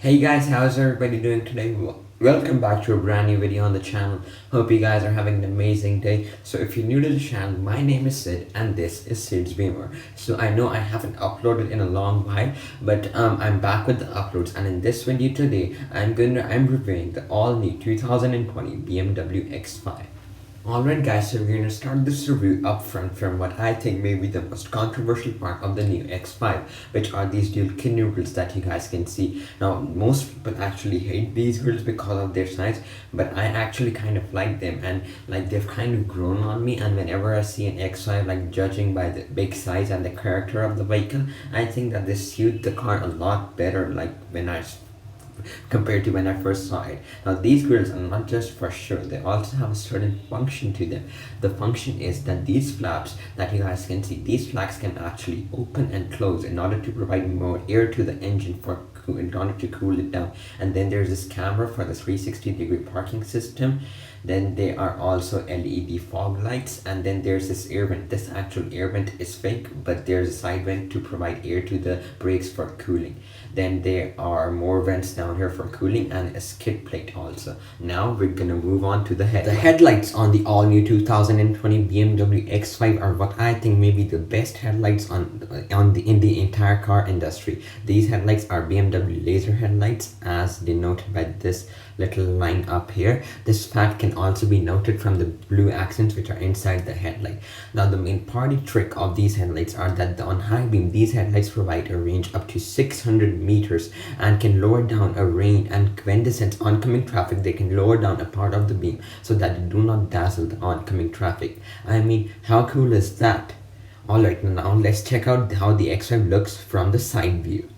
Hey guys, how's everybody doing today? Welcome back to a brand new video on the channel. Hope you guys are having an amazing day. So if you're new to the channel, my name is Sid and this is Sid's Beamer. So I know I haven't uploaded in a long while, but I'm back with the uploads, and in this video today I'm reviewing the all new 2020 BMW X5. Alright guys, so we're gonna start this review up front from what I think may be the most controversial part of the new X5, which are these dual kidney grills that you guys can see. Now most people actually hate these grills because of their size, but I actually kind of like them, and like they've kind of grown on me, and whenever I see an X5, like judging by the big size and the character of the vehicle, I think that this suits the car a lot better, like compared to when I first saw it. Now these grills are not just for show, they also have a certain function to them. The function is that these flaps that you guys can see, these flaps can actually open and close in order to provide more air to the engine in order to cool it down. And then there's this camera for the 360-degree parking system. Then there are also LED fog lights, and then there's this air vent. This actual air vent is fake, but there's a side vent to provide air to the brakes for cooling. Then there are more vents down here for cooling and a skid plate also. Now we're gonna move on to the headlights. The headlights on the all-new 2020 BMW X5 are what I think may be the best headlights in the entire car industry. These headlights are BMW laser headlights, as denoted by this little line up here. This fact can also be noted from the blue accents which are inside the headlight. Now the main party trick of these headlights are that on high beam, these headlights provide a range up to 600 meters and can lower down a range, and when they sense oncoming traffic, they can lower down a part of the beam so that they do not dazzle the oncoming traffic. I mean, how cool is that? Alright, now let's check out how the X5 looks from the side view.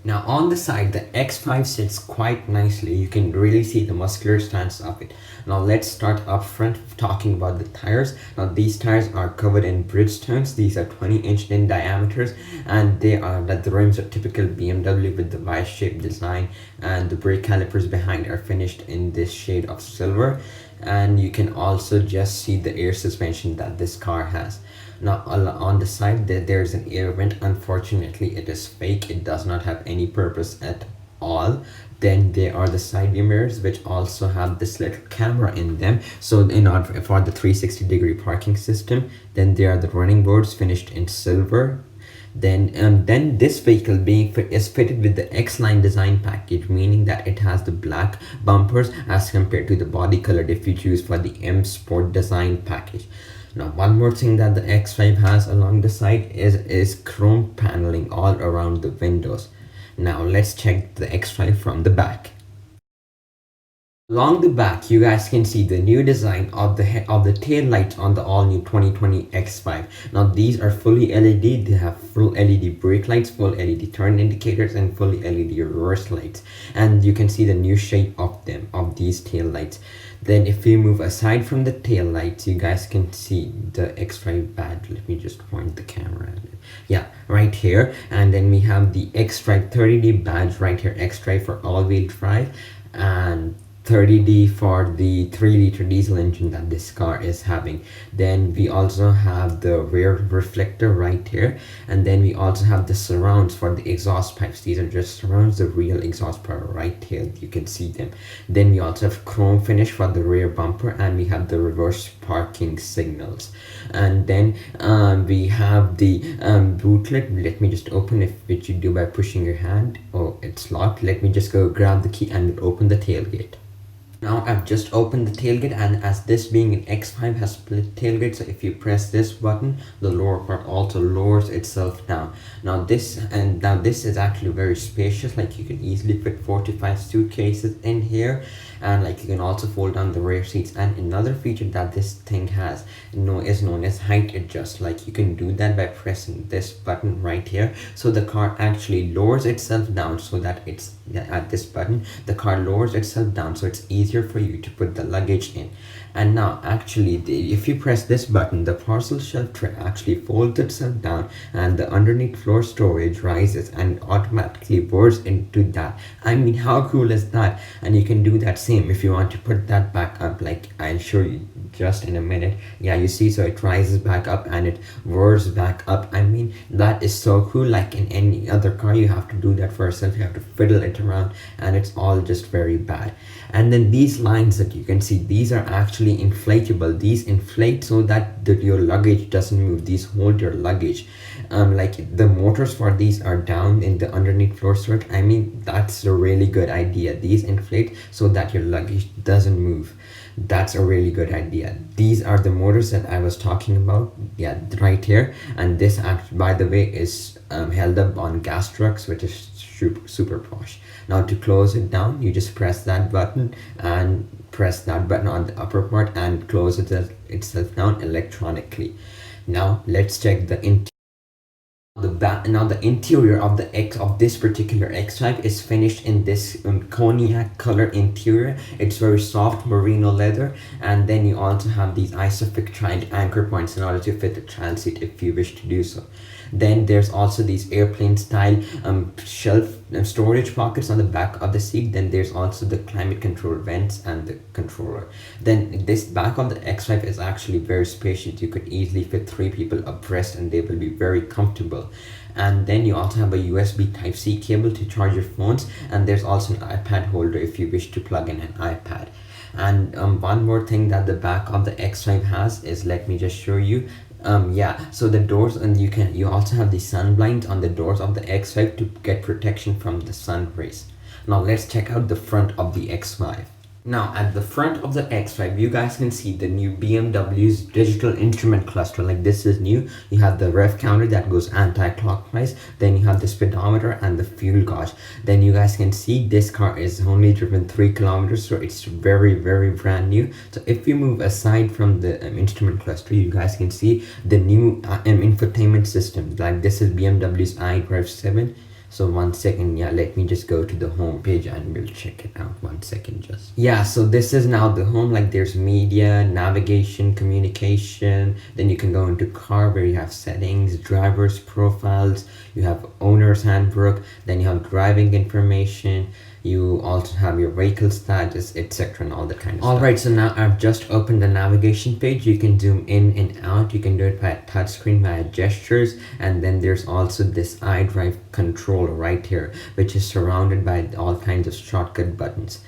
Now on the side, the X5 sits quite nicely. You can really see the muscular stance of it. Now let's start up front talking about the tires. Now these tires are covered in Bridgestones. These are 20-inch in diameters, and the rims are typical BMW with the Y-shaped design, and the brake calipers behind are finished in this shade of silver. And you can also just see the air suspension that this car has. Now on the side there's an air vent. Unfortunately it is fake, it does not have any purpose at all. Then there are the side view mirrors, which also have this little camera in them, so in order for the 360-degree parking system. Then there are the running boards finished in silver. Then this vehicle is fitted with the X-Line design package, meaning that it has the black bumpers as compared to the body colored if you choose for the M Sport design package. Now one more thing that the X5 has along the side is chrome paneling all around the windows. Now let's check the X5 from the back. Along the back, you guys can see the new design of the tail lights on the all-new 2020 X5. Now these are fully LED. They have full LED brake lights, full LED turn indicators, and fully LED reverse lights. And you can see the new shape of these tail lights. Then if we move aside from the tail lights, you guys can see the X5 badge. Let me just point the camera at it. Yeah, right here. And then we have the X-Drive 30D badge right here. X-Drive for all-wheel drive, and 30D for the 3-liter diesel engine that this car is having. Then we also have the rear reflector right here, and then we also have the surrounds for the exhaust pipes. These are just surrounds, the real exhaust pipe right here, you can see them. Then we also have chrome finish for the rear bumper, and we have the reverse parking signals. And then we have the boot lid. Let me just open it, which you do by pushing your hand. Oh, it's locked. Let me just go grab the key and open the tailgate. Now I've just opened the tailgate, and as this being an X5 has split tailgate, so if you press this button, the lower part also lowers itself down. Now this is actually very spacious. Like you can easily fit 4 to 5 suitcases in here, and like you can also fold down the rear seats. And another feature that this thing has is known as height adjust. Like you can do that by pressing this button right here, so the car actually lowers itself down, so that at this button the car lowers itself down, so it's easier for you to put the luggage in. And now actually if you press this button, the parcel shelf tray actually folds itself down and the underneath floor storage rises and automatically boards into that. I mean, how cool is that? And you can do that same if you want to put that back up, like I'll show you just in a minute. Yeah, you see, so it rises back up and it roars back up. I mean, that is so cool. Like in any other car, you have to do that for yourself, you have to fiddle it around, and it's all just very bad. And then these lines that you can see, these are actually inflatable. These inflate so that your luggage doesn't move. These hold your luggage. Like the motors for these are down in the underneath floor storage. I mean, that's a really good idea. These inflate so that your luggage doesn't move. That's a really good idea. These are the motors that I was talking about, yeah, right here. And this act, by the way, is held up on gas trucks, which is super posh. Now to close it down, you just press that button and press that button on the upper part and close it itself down electronically. Now let's check the now the interior of this particular X5 is finished in this cognac color interior. It's very soft merino leather, and then you also have these isofix child anchor points in order to fit the child seat if you wish to do so. Then there's also these airplane style shelf storage pockets on the back of the seat. Then there's also the climate control vents and the controller. Then this back of the X5 is actually very spacious. You could easily fit 3 people abreast and they will be very comfortable. And then you also have a USB Type-C cable to charge your phones, and there's also an iPad holder if you wish to plug in an iPad. And one more thing that the back of the X5 has is, let me just show you. Yeah, so the doors, and you also have the sun blinds on the doors of the X5 to get protection from the sun rays. Now let's check out the front of the X5. Now at the front of the X5, you guys can see the new BMW's digital instrument cluster. Like, this is new. You have the rev counter that goes anti-clockwise, then you have the speedometer and the fuel gauge. Then you guys can see this car is only driven 3 kilometers, so it's very brand new. So if you move aside from the instrument cluster, you guys can see the new infotainment system. Like, this is BMW's iDrive 7. So 1 second, yeah, let me just go to the home page and we'll check it out. 1 second just. Yeah, so this is now the home. Like, there's media, navigation, communication. Then you can go into car where you have settings, driver's profiles, you have owner's handbook, then you have driving information. You also have your vehicle status, etc., and all that kind of stuff. Alright, so now I've just opened the navigation page. You can zoom in and out. You can do it by touchscreen, via gestures, and then there's also this iDrive controller right here, which is surrounded by all kinds of shortcut buttons.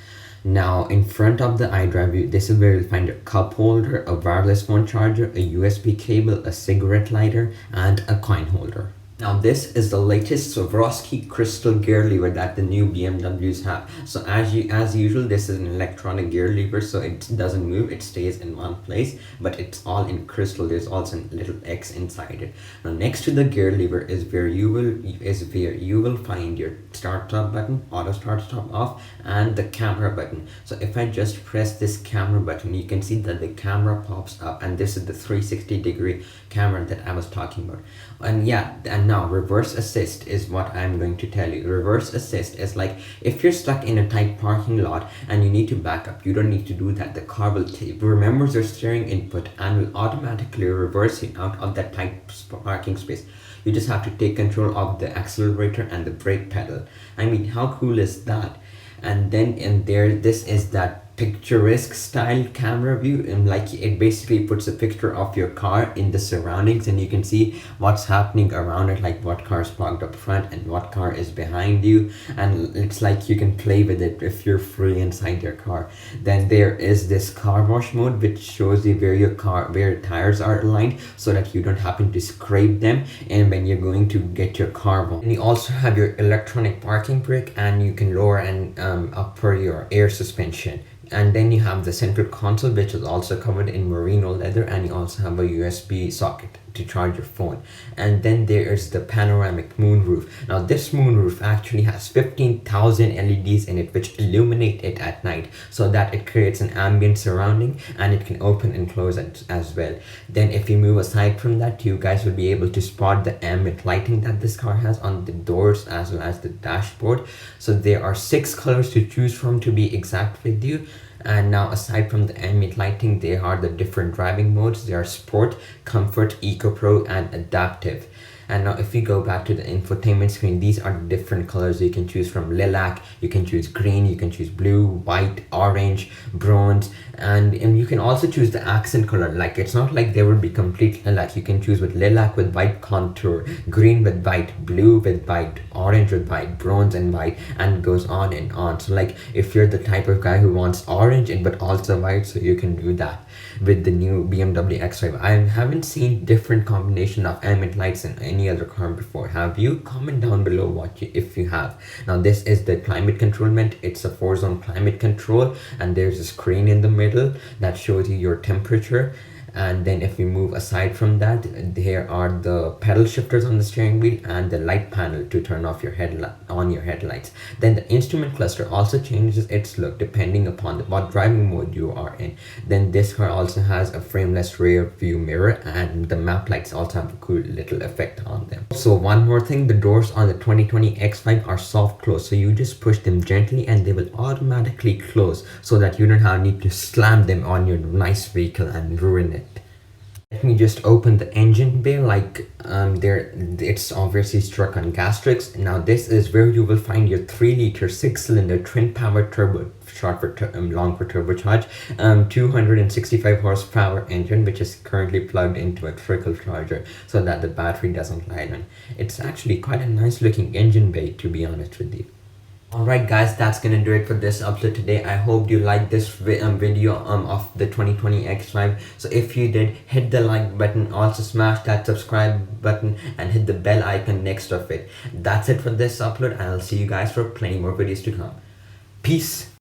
Now in front of the iDrive, this is where you'll find a cup holder, a wireless phone charger, a USB cable, a cigarette lighter, and a coin holder. Now this is the latest Swarovski crystal gear lever that the new BMWs have. So as usual, this is an electronic gear lever, so it doesn't move, it stays in one place, but it's all in crystal. There's also a little X inside it. Now next to the gear lever is where you will find your start stop button, auto start stop off, and the camera button. So if I just press this camera button, you can see that the camera pops up, and this is the 360-degree camera that I was talking about. And yeah, and now reverse assist is what I'm going to tell you. Reverse assist is like, if you're stuck in a tight parking lot and you need to back up, you don't need to do that. The car will remembers your steering input and will automatically reverse you out of that tight parking space. You just have to take control of the accelerator and the brake pedal. I mean, how cool is that? And then in there, this is that picturesque style camera view, and like, it basically puts a picture of your car in the surroundings, and you can see what's happening around it, like what car is parked up front and what car is behind you, and it's like you can play with it if you're free inside your car. Then there is this car wash mode, which shows you where your tires are aligned so that you don't happen to scrape them and when you're going to get your car washed. And you also have your electronic parking brake, and you can lower and upper your air suspension. And then you have the central console, which is also covered in merino leather, and you also have a USB socket to charge your phone. And then there is the panoramic moonroof. Now this moonroof actually has 15,000 LEDs in it, which illuminate it at night so that it creates an ambient surrounding, and it can open and close as well. Then if you move aside from that, you guys will be able to spot the ambient lighting that this car has on the doors as well as the dashboard. So there are 6 colors to choose from, to be exact with you. And now aside from the ambient lighting, there are the different driving modes. They are sport, comfort, eco pro, and adaptive. And now if we go back to the infotainment screen, these are the different colors you can choose from: lilac, you can choose green, you can choose blue, white, orange, bronze, and you can also choose the accent color. Like, it's not like they will be complete lilac. You can choose with lilac with white contour, green with white, blue with white, orange with white, bronze and white, and it goes on and on. So like, if you're the type of guy who wants orange but also white, so you can do that with the new BMW X5. I haven't seen different combination of ambient lights in any other car before. Have you? Comment down below if you have. Now this is the climate controlment. It's a 4-zone climate control, and there's a screen in the middle that shows you your temperature. And then if we move aside from that, there are the pedal shifters on the steering wheel and the light panel to turn off your headlights. Then the instrument cluster also changes its look depending upon what driving mode you are in. Then this car also has a frameless rear view mirror, and the map lights also have a cool little effect on them. So one more thing, the doors on the 2020 X5 are soft close, so you just push them gently and they will automatically close, so that you don't need to slam them on your nice vehicle and ruin it. Let me just open the engine bay. Like, it's obviously struck on gas tricks. Now this is where you will find your 3-liter 6-cylinder twin power turbo, short for long for turbocharge, 265 horsepower engine, which is currently plugged into a trickle charger so that the battery doesn't lie on. It's actually quite a nice looking engine bay, to be honest with you. Alright guys, that's gonna do it for this upload today. I hope you liked this video of the 2020 X5. So if you did, hit the like button, also smash that subscribe button and hit the bell icon next of it. That's it for this upload, and I'll see you guys for plenty more videos to come. Peace.